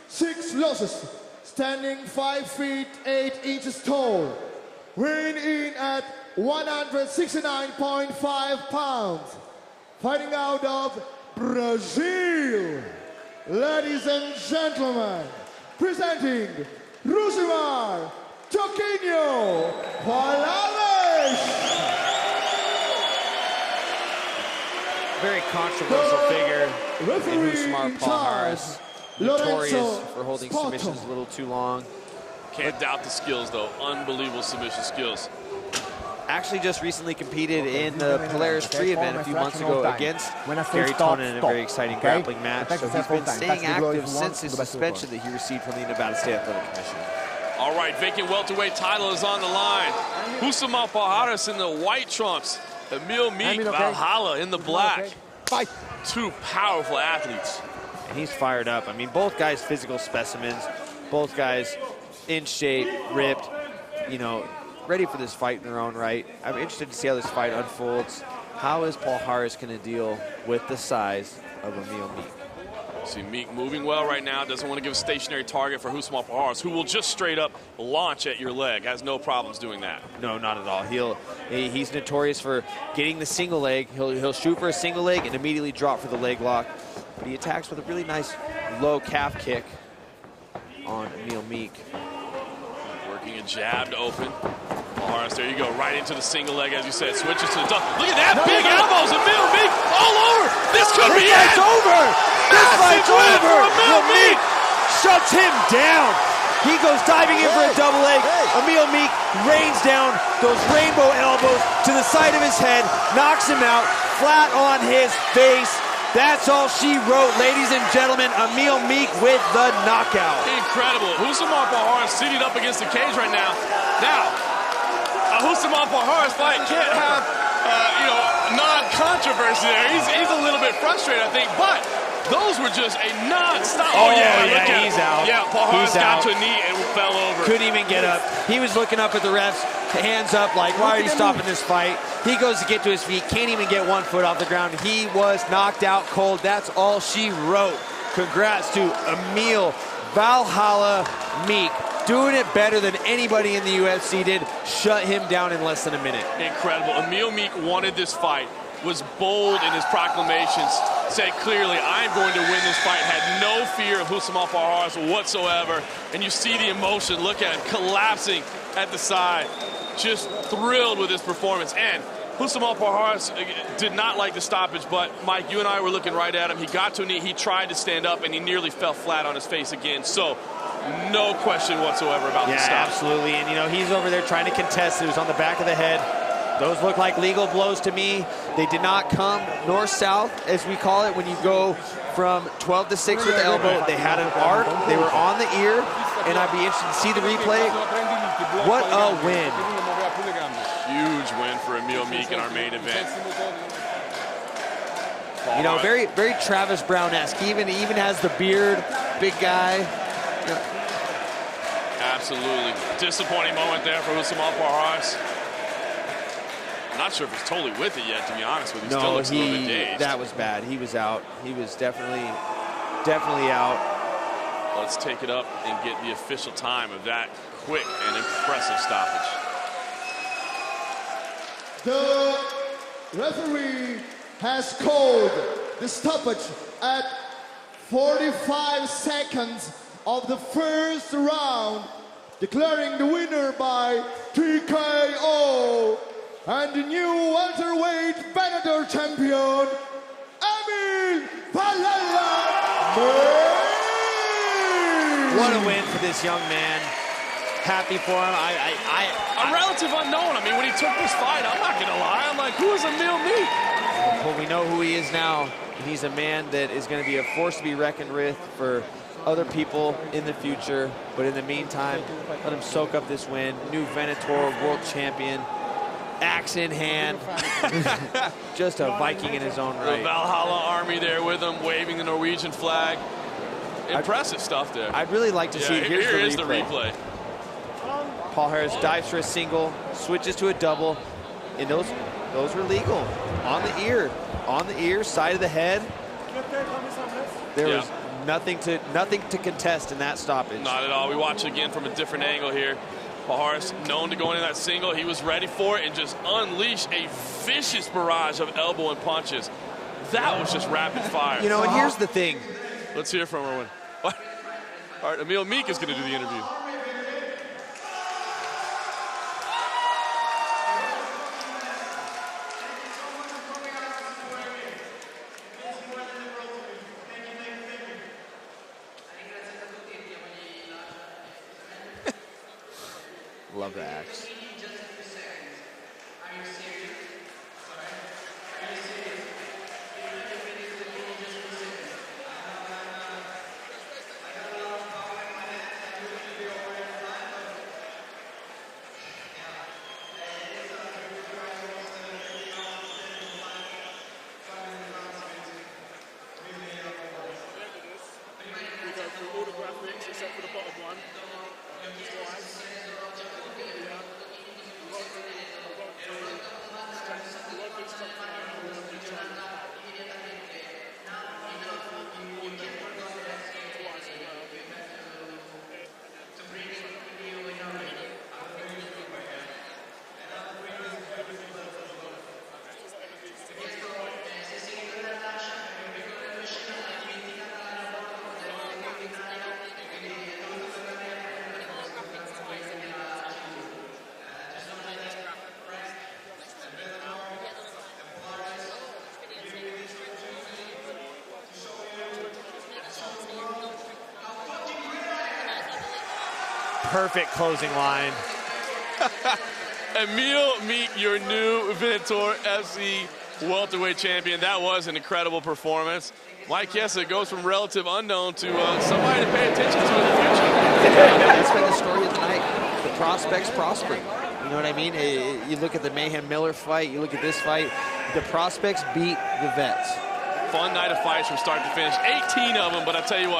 6 losses, standing 5 feet 8 inches tall, weighing in at 169.5 pounds, fighting out of Brazil. Ladies and gentlemen, presenting Rousimar Palhares. Very controversial figure in Rousimar Palhares. Notorious for holding submissions a little too long. Can't doubt the skills, though. Unbelievable submission skills. Actually just recently competed in the Polaris 3 event a few months ago against Gary Tonin in a very exciting grappling match. So he's been staying active since his suspension that he received from the Nevada State Athletic Commission. All right, vacant welterweight title is on the line. Rousimar Palhares in the white trunks. Emil Meek, Valhalla in the black. Two powerful athletes. And he's fired up. I mean, both guys physical specimens. Both guys in shape, ripped, you know, ready for this fight in their own right. I'm interested to see how this fight unfolds. How is Palhares going to deal with the size of Emil Meek? See Meek moving well right now. Doesn't want to give a stationary target for Rousimar Palhares, who will just straight up launch at your leg. Has no problems doing that. No, not at all. He's notorious for getting the single leg. He'll shoot for a single leg and immediately drop for the leg lock. But he attacks with a really nice low calf kick on Emil Meek. Working a jab to open. Palhares, there you go, right into the single leg, as you said. Switches to the double. Look at that, big elbows. Emil Meek all over. This could be it. This fight's over. This fight's over. Emil Meek shuts him down. He goes diving in for a double leg. Emil Meek rains down those rainbow elbows to the side of his head, knocks him out flat on his face. That's all she wrote, ladies and gentlemen. Emil Meek with the knockout. Incredible. Rousimar Palhares seated up against the cage right now. Now, a Rousimar Palhares fight can't have, non-controversy there. He's a little bit frustrated, I think, but those were just a non-stop. Oh, yeah, he's out. Yeah, Palhares got to a knee and fell over. Couldn't even get up. He was looking up at the refs, hands up like, why are you stopping this fight? He goes to get to his feet, can't even get 1 foot off the ground. He was knocked out cold. That's all she wrote. Congrats to Emil Valhalla Meek. Doing it better than anybody in the UFC did. Shut him down in less than a minute. Incredible. Emil Meek wanted this fight, was bold in his proclamations, said clearly, I'm going to win this fight, had no fear of Rousimar Palhares whatsoever. And you see the emotion, look at him collapsing at the side, just thrilled with his performance. And Rousimar Palhares did not like the stoppage, but Mike, you and I were looking right at him. He got to a knee, he tried to stand up, and he nearly fell flat on his face again. So no question whatsoever about the stop. Absolutely, and you know, he's over there trying to contest. It was on the back of the head. Those look like legal blows to me. They did not come north-south, as we call it, when you go from 12 to 6 with the elbow. They had an arc, they were on the ear, and I'd be interested to see the replay. What a win. Huge win for Emil Meek in our main event. You know, very, very Travis Brown-esque. He even has the beard, big guy. Absolutely. Disappointing moment there for Rousimar Palhares. I'm not sure if he's totally with it yet, to be honest with you. Still looks a little bit dazed. That was bad. He was out. He was definitely out. Let's take it up and get the official time of that quick and impressive stoppage. The referee has called the stoppage at 45 seconds of the first round, declaring the winner by TKO and the new welterweight Venator champion, Emil Valhalla. What a win for this young man. Happy for him. A relative unknown. I mean, when he took this fight, I'm not going to lie. I'm like, who is Emil Meek? Well, we know who he is now. He's a man that is going to be a force to be reckoned with for other people in the future. But in the meantime, let him soak up this win. New Venator world champion. Axe in hand. Just a Viking in his own right. The Valhalla army there with him, waving the Norwegian flag. Impressive stuff there. I'd really like to see it. Here is the replay. Palhares dives for a single, switches to a double, and those were legal. On the ear, side of the head. There was nothing to contest in that stoppage. Not at all. We watch it again from a different angle here. Palhares, known to go into that single. He was ready for it and just unleashed a vicious barrage of elbow and punches. That was just rapid fire. You know, and here's the thing. Let's hear from Erwin. All right, Emil, Meek is going to do the interview. Love the axe. Except for the bottom one. Perfect closing line. Emil Meek, your new Venator FC welterweight champion. That was an incredible performance. Mike, yes, it goes from relative unknown to somebody to pay attention to in the future. That's been the story of the night. The prospects prospering. You know what I mean? You look at the Mayhem Miller fight. You look at this fight. The prospects beat the vets. Fun night of fights from start to finish. 18 of them, but I tell you what.